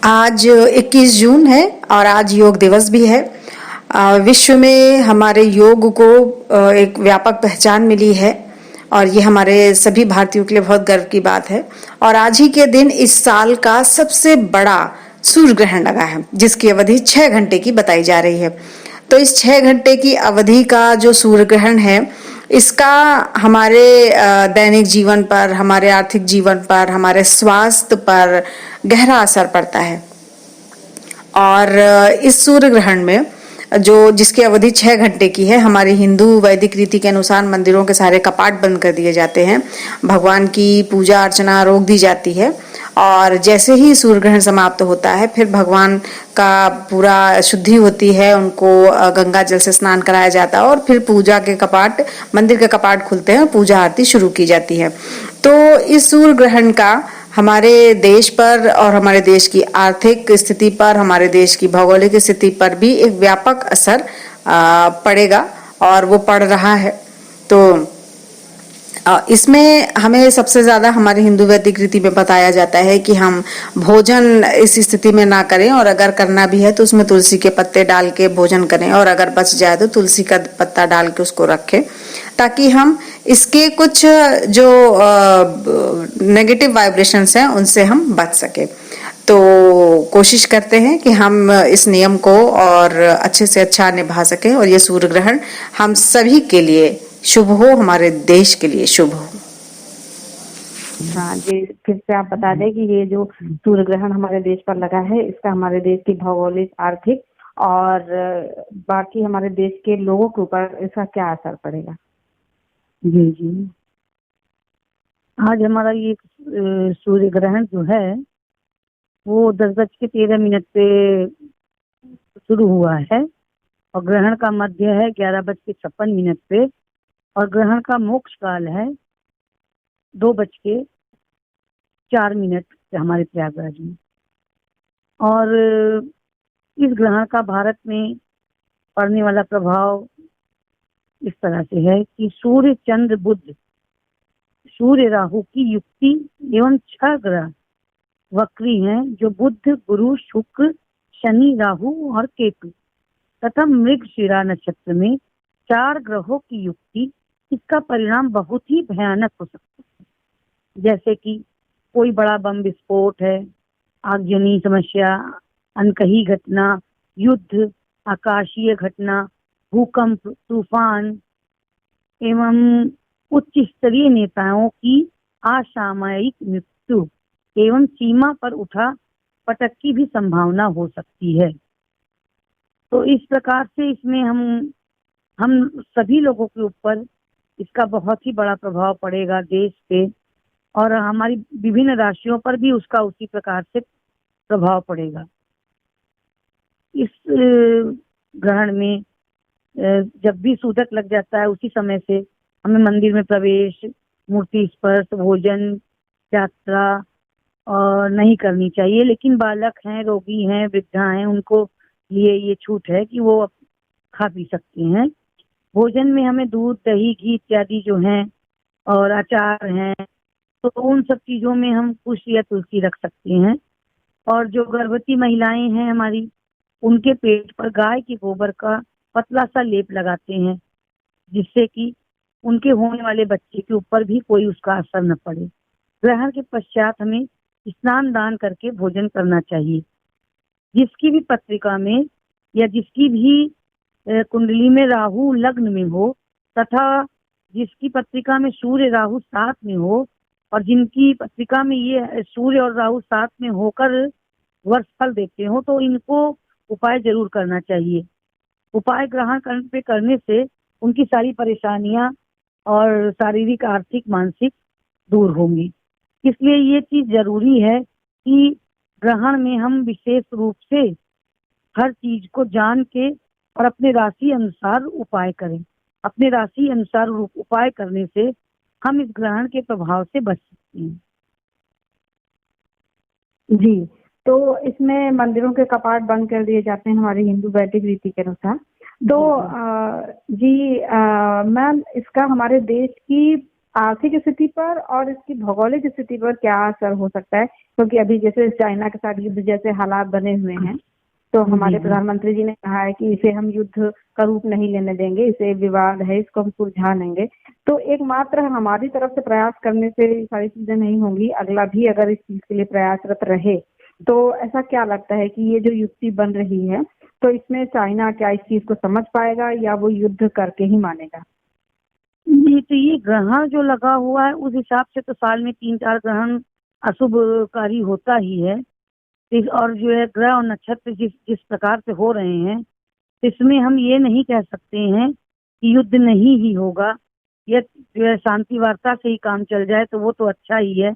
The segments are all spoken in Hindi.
आज 21 जून है और आज योग दिवस भी है। विश्व में हमारे योग को एक व्यापक पहचान मिली है और ये हमारे सभी भारतीयों के लिए बहुत गर्व की बात है। और आज ही के दिन इस साल का सबसे बड़ा सूर्य ग्रहण लगा है, जिसकी अवधि 6 घंटे की बताई जा रही है। तो इस 6 घंटे की अवधि का जो सूर्य ग्रहण है, इसका हमारे दैनिक जीवन पर, हमारे आर्थिक जीवन पर, हमारे स्वास्थ्य पर गहरा असर पड़ता है। और इस सूर्य ग्रहण में जो जिसकी अवधि 6 घंटे की है, हमारी हिंदू वैदिक रीति के अनुसार मंदिरों के सारे कपाट बंद कर दिए जाते हैं, भगवान की पूजा अर्चना रोक दी जाती है। और जैसे ही सूर्य ग्रहण समाप्त होता है, फिर भगवान का पूरा शुद्धि होती है, उनको गंगा जल से स्नान कराया जाता है और फिर पूजा के कपाट, मंदिर के कपाट खुलते हैं और पूजा आरती शुरू की जाती है। तो इस सूर्य ग्रहण का हमारे देश पर और हमारे देश की आर्थिक स्थिति पर, हमारे देश की भौगोलिक स्थिति पर भी एक व्यापक असर पड़ेगा और वो पड़ रहा है। तो इसमें हमें सबसे ज्यादा हमारे हिंदू वैदिक रीति में बताया जाता है कि हम भोजन इस स्थिति में ना करें, और अगर करना भी है तो उसमें तुलसी के पत्ते डाल के भोजन करें, और अगर बच जाए तो तुलसी का पत्ता डाल के उसको रखें, ताकि हम इसके कुछ जो नेगेटिव वाइब्रेशंस हैं उनसे हम बच सके। तो कोशिश करते हैं कि हम इस नियम को और अच्छे से अच्छा निभा सकें और ये सूर्य ग्रहण हम सभी के लिए शुभ हो, हमारे देश के लिए शुभ हो। हाँ जी, फिर से आप बता दें कि ये जो सूर्य ग्रहण हमारे देश पर लगा है, इसका हमारे देश की भौगोलिक, आर्थिक और बाकी हमारे देश के लोगों के ऊपर इसका क्या असर पड़ेगा? जी जी, आज हमारा ये सूर्य ग्रहण जो है वो 10:13 पे शुरू हुआ है और ग्रहण का मध्य है 11:56 पे और ग्रहण का मोक्ष काल है 2:04 हमारे प्रयागराज में। और इस ग्रहण का भारत में पड़ने वाला प्रभाव इस तरह से है कि सूर्य, चंद्र, बुध, सूर्य राहु की युक्ति एवं 6 ग्रह वक्री हैं, जो बुध, गुरु, शुक्र, शनि, राहु और केतु तथा मृगशिरा नक्षत्र में 4 ग्रहों की युक्ति, इसका परिणाम बहुत ही भयानक हो सकता है। जैसे कि कोई बड़ा बम विस्फोट है, आगजनी समस्या, अनकही घटना, युद्ध, आकाशीय घटना, भूकंप, तूफान एवं उच्च स्तरीय नेताओं की असामयिक मृत्यु एवं सीमा पर उठा पटक की भी संभावना हो सकती है। तो इस प्रकार से इसमें हम सभी लोगों के ऊपर इसका बहुत ही बड़ा प्रभाव पड़ेगा देश पे, और हमारी विभिन्न राशियों पर भी उसका उसी प्रकार से प्रभाव पड़ेगा। इस ग्रहण में जब भी सूतक लग जाता है, उसी समय से हमें मंदिर में प्रवेश, मूर्ति स्पर्श, भोजन, यात्रा और नहीं करनी चाहिए। लेकिन बालक हैं, रोगी हैं, वृद्धा हैं, उनको लिए ये छूट है कि वो खा पी सकते हैं। भोजन में हमें दूध, दही, घी इत्यादि जो हैं और अचार हैं, तो उन सब चीजों में हम कुश या तुलसी रख सकते हैं। और जो गर्भवती महिलाएं हैं हमारी, उनके पेट पर गाय के गोबर का पतला सा लेप लगाते हैं, जिससे कि उनके होने वाले बच्चे के ऊपर भी कोई उसका असर न पड़े। ग्रहण के पश्चात हमें स्नान दान करके भोजन करना चाहिए। जिसकी भी पत्रिका में या जिसकी भी कुंडली में राहु लग्न में हो, तथा जिसकी पत्रिका में सूर्य राहु साथ में हो, और जिनकी पत्रिका में ये सूर्य और राहु साथ में होकर वर्ष फल देते हो, तो इनको उपाय जरूर करना चाहिए। उपाय ग्रहण करने से उनकी सारी परेशानियां और शारीरिक, आर्थिक, मानसिक दूर होंगी। इसलिए ये चीज जरूरी है कि ग्रहण में हम विशेष रूप से हर चीज को जान के और अपने राशि अनुसार उपाय करें। अपने राशि अनुसार उपाय करने से हम इस ग्रहण के प्रभाव से बच सकते हैं। जी, तो इसमें मंदिरों के कपाट बंद कर दिए जाते हैं हमारी हिंदू वैदिक रीति के अनुसार। तो मैम, इसका हमारे देश की आर्थिक स्थिति पर और इसकी भौगोलिक स्थिति पर क्या असर हो सकता है, क्योंकि अभी जैसे चाइना के साथ युद्ध जैसे हालात बने हुए हैं, तो हमारे प्रधानमंत्री जी ने कहा है कि इसे हम युद्ध का रूप नहीं लेने देंगे, इसे विवाद है, इसको हम सुलझा लेंगे। तो एकमात्र हमारी तरफ से प्रयास करने से ये सारी चीजें नहीं होंगी, अगला भी अगर इस चीज के लिए प्रयासरत रहे तो ऐसा क्या लगता है कि ये जो युक्ति बन रही है, तो इसमें चाइना क्या इस चीज को समझ पाएगा या वो युद्ध करके ही मानेगा? नहीं, तो ये ग्रहण जो लगा हुआ है उस हिसाब से तो साल में 3-4 ग्रहण अशुभकारी होता ही है। और जो है ग्रह और नक्षत्र जिस जिस प्रकार से हो रहे हैं, इसमें हम ये नहीं कह सकते हैं कि युद्ध नहीं ही होगा, या जो है शांति वार्ता से ही काम चल जाए तो वो तो अच्छा ही है।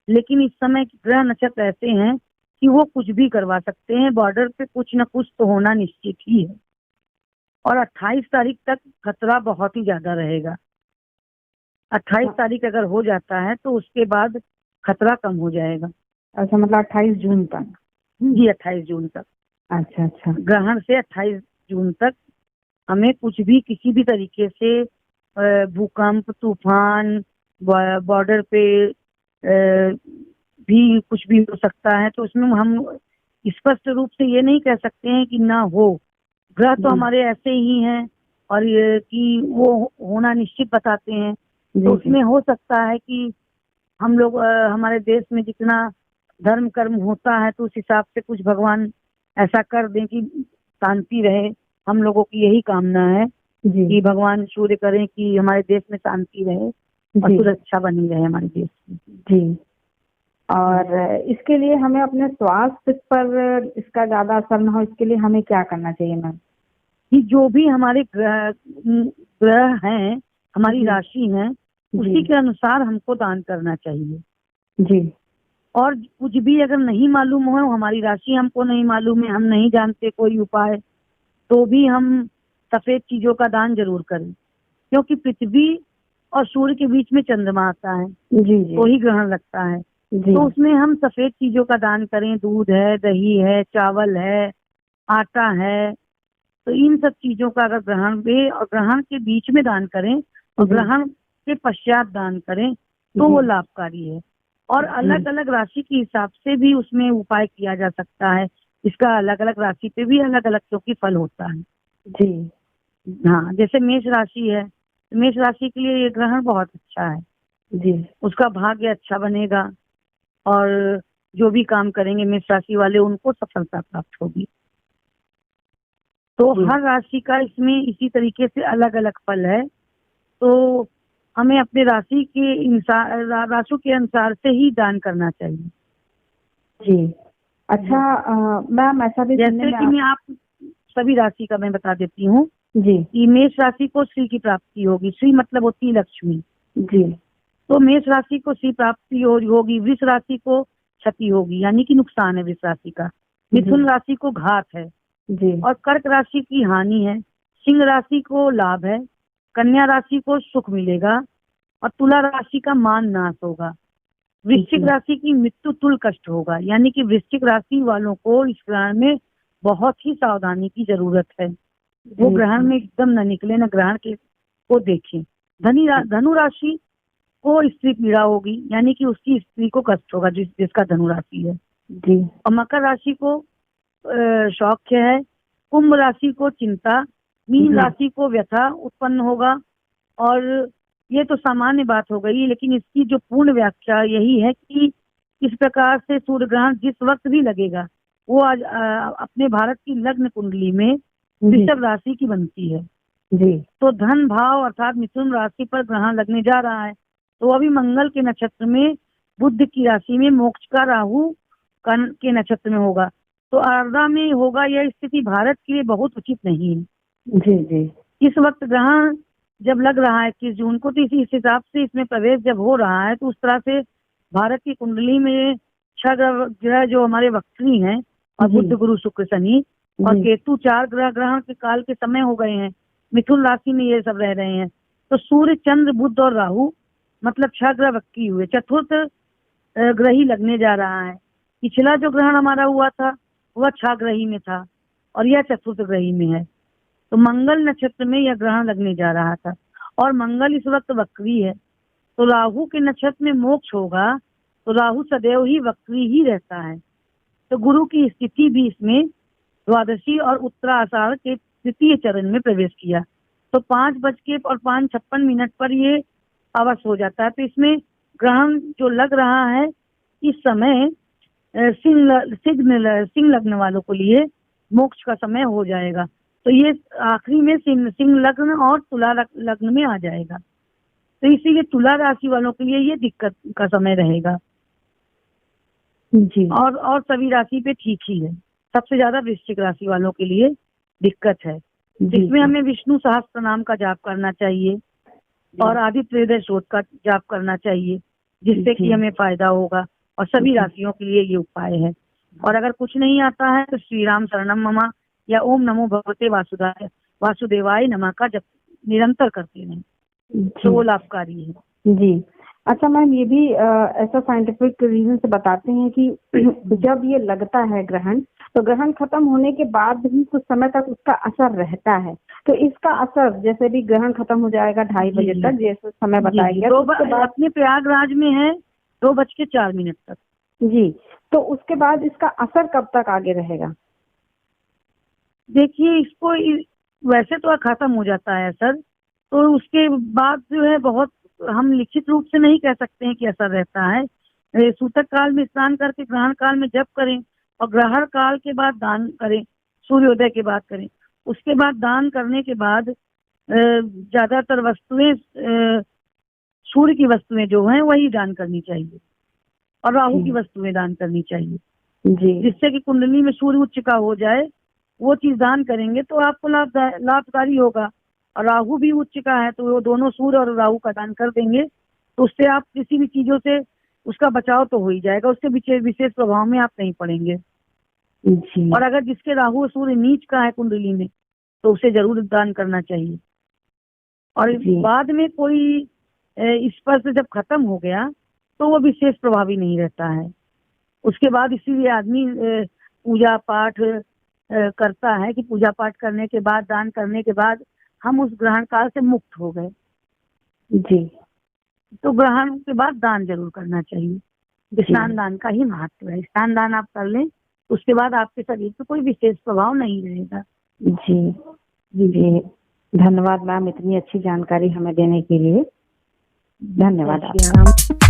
लेकिन इस समय ग्रह नक्षत्र ऐसे हैं कि वो कुछ भी करवा सकते हैं, बॉर्डर पे कुछ न कुछ तो होना निश्चित ही है। और 28 तारीख तक खतरा बहुत ही ज्यादा रहेगा। 28 तारीख अगर हो जाता है तो उसके बाद खतरा कम हो जाएगा। अच्छा, मतलब 28 जून तक? जी, 28 जून तक। अच्छा अच्छा। ग्रहण से 28 जून तक हमें कुछ भी किसी भी तरीके से भूकंप, तूफान, बॉर्डर पे भी कुछ भी हो सकता है। तो उसमें हम स्पष्ट रूप से ये नहीं कह सकते हैं कि ना हो। ग्रह तो हमारे ऐसे ही हैं और ये कि वो होना निश्चित बताते हैं। तो उसमें हो सकता है कि हम लोग हमारे देश में जितना धर्म कर्म होता है तो उस हिसाब से कुछ भगवान ऐसा कर दें कि शांति रहे। हम लोगों की यही कामना है कि भगवान सूर्य करें कि हमारे देश में शांति रहे और सुरक्षा बनी रहे हमारे देश में। जी। और इसके लिए हमें अपने स्वास्थ्य पर इसका ज्यादा असर न हो, इसके लिए हमें क्या करना चाहिए मैम? कि जो भी हमारे ग्रह हैं, हमारी राशि है, उसी के अनुसार हमको दान करना चाहिए। जी। और कुछ भी अगर नहीं मालूम हो, हमारी राशि हमको नहीं मालूम है, हम नहीं जानते कोई उपाय, तो भी हम सफेद चीजों का दान जरूर करें। क्योंकि पृथ्वी और सूर्य के बीच में चंद्रमा आता है, तो ही ग्रहण लगता है। तो उसमें हम सफेद चीजों का दान करें। दूध है, दही है, चावल है, आटा है। तो इन सब चीजों का अगर ग्रहण के बीच में दान करें और ग्रहण के पश्चात दान करें तो वो लाभकारी है। और अलग अलग राशि के हिसाब से भी उसमें उपाय किया जा सकता है। इसका अलग अलग राशि पे भी अलग अलग क्योंकि फल होता है। जी हाँ, जैसे मेष राशि है, मेष राशि के लिए ये ग्रहण बहुत अच्छा है। जी। उसका भाग्य अच्छा बनेगा और जो भी काम करेंगे मेष राशि वाले उनको सफलता प्राप्त होगी। तो हर राशि का इसमें इसी तरीके से अलग अलग फल है। तो हमें अपने राशि के अनुसार से ही दान करना चाहिए। जी। अच्छा मैम, ऐसा भी जैसे कि मैं आप सभी राशि का मैं बता देती हूँ जी कि मेष राशि को श्री की प्राप्ति होगी। श्री मतलब होती है लक्ष्मी। जी। तो मेष राशि को श्री प्राप्ति होगी। वृष राशि को क्षति होगी, यानी कि नुकसान है वृष राशि का। मिथुन राशि को घात है जी। और कर्क राशि की हानि है। सिंह राशि को लाभ है। कन्या राशि को सुख मिलेगा और तुला राशि का मान नाश होगा। वृश्चिक राशि की मृत्यु तुल कष्ट होगा। यानी कि वृश्चिक राशि वालों को इस ग्रहण में बहुत ही सावधानी की जरूरत है। वो ग्रहण में एकदम न निकले, न ग्रहण के को देखें। धनु राशि को स्त्री पीड़ा होगी, यानी कि उसकी स्त्री को कष्ट होगा जिसका धनु राशि है जी। और मकर राशि को सौख्य है। कुंभ राशि को चिंता, मीन राशि को व्यथा उत्पन्न होगा। और ये तो सामान्य बात हो गई, लेकिन इसकी जो पूर्ण व्याख्या यही है कि इस प्रकार से सूर्य ग्रहण जिस वक्त भी लगेगा वो आज अपने भारत की लग्न कुंडली में वृषभ राशि की बनती है जी। तो धन भाव अर्थात मिथुन राशि पर ग्रहण लगने जा रहा है। तो अभी मंगल के नक्षत्र में, बुध की राशि में, मोक्ष का राहु के नक्षत्र में होगा। तो आर्द्रा में होगा। यह स्थिति भारत के लिए बहुत उचित नहीं है। जी जी। इस वक्त ग्रहण जब लग रहा है 21 जून को, तो इस हिसाब से इसमें प्रवेश जब हो रहा है तो उस तरह से भारत की कुंडली में 6 ग्रह जो हमारे वक्री हैं, और बुध गुरु शुक्र शनि और केतु 4 ग्रहण के काल के समय हो गए हैं। मिथुन राशि में ये सब रह रहे हैं। तो सूर्य, चंद्र, बुध और राहु मतलब 6 ग्रह वक्री हुए। चतुर्थ ग्रही लगने जा रहा है। पिछला जो ग्रहण हमारा हुआ था वह 6 ग्रही में था और यह चतुर्थ ग्रही में है। तो मंगल नक्षत्र में यह ग्रहण लगने जा रहा था और मंगल इस वक्त वक्री है। तो राहु के नक्षत्र में मोक्ष होगा, तो राहु सदैव ही वक्री ही रहता है। तो गुरु की स्थिति भी इसमें द्वादशी और उत्तराषाढ़ के तृतीय चरण में प्रवेश किया, तो 5:05 पर ये अवश्य हो जाता है। तो इसमें ग्रहण जो लग रहा है इस समय सिंह लग्न वालों के लिए मोक्ष का समय हो जाएगा। तो ये आखिरी में सिंह लग्न और तुला लग्न में आ जाएगा। तो इसीलिए तुला राशि वालों के लिए ये दिक्कत का समय रहेगा जी। और सभी राशि पे ठीक ही है। सबसे ज्यादा वृश्चिक राशि वालों के लिए दिक्कत है, जिसमें हमें विष्णु सहस्त्र नाम का जाप करना चाहिए और आदित्य हृदय स्तोत्र का जाप करना चाहिए, जिससे कि हमें फायदा होगा। और सभी राशियों के लिए ये उपाय है। और अगर कुछ नहीं आता है तो श्री राम शरणम ममा या ओम नमो भगवते वासुदेवाय नमः का जप निरंतर करते रहें, तो वो लाभकारी है। जी। अच्छा मैम, ये भी ऐसा साइंटिफिक रीजन से बताते हैं कि जब ये लगता है ग्रहण, तो ग्रहण खत्म होने के बाद भी कुछ समय तक उसका असर रहता है। तो इसका असर जैसे भी ग्रहण खत्म हो जाएगा 2:30 बजे तक, जैसे समय बताया गया, तो उसके बाद अपने प्रयागराज में है 2:04 तक। जी। तो उसके बाद इसका असर कब तक आगे रहेगा? देखिए, इसको वैसे तो खत्म हो जाता है असर, तो उसके बाद जो है बहुत हम लिखित रूप से नहीं कह सकते हैं कि असर रहता है। सूतक काल में स्नान करके ग्रहण काल में जप करें और ग्रहण काल के बाद दान करें, सूर्योदय के बाद करें। उसके बाद दान करने के बाद ज्यादातर वस्तुएं सूर्य की वस्तुएं जो हैं वही दान करनी चाहिए और राहु की वस्तुएं दान करनी चाहिए जी। जिससे कि कुंडली में सूर्य उच्च का हो जाए। वो चीज दान करेंगे तो आपको लाभकारी होगा। और राहु भी उच्च का है, तो वो दोनों सूर्य और राहु का दान कर देंगे, तो उससे आप किसी भी चीजों से उसका बचाव तो हो ही जाएगा, उससे विशेष प्रभाव में आप नहीं पड़ेंगे। जी। और अगर जिसके राहु और सूर्य नीच का है कुंडली में, तो उसे जरूर दान करना चाहिए। और बाद में कोई स्पर्श जब खत्म हो गया तो वो विशेष प्रभावी नहीं रहता है। उसके बाद इसीलिए आदमी पूजा पाठ करता है कि पूजा पाठ करने के बाद, दान करने के बाद हम उस ग्रहण काल से मुक्त हो गए। जी। तो ग्रहण के बाद दान जरूर करना चाहिए। स्नान दान का ही महत्व है। स्नान दान आप कर लें, उसके बाद आपके शरीर पे कोई विशेष प्रभाव नहीं रहेगा। जी जी। धन्यवाद मैम, इतनी अच्छी जानकारी हमें देने के लिए। धन्यवाद।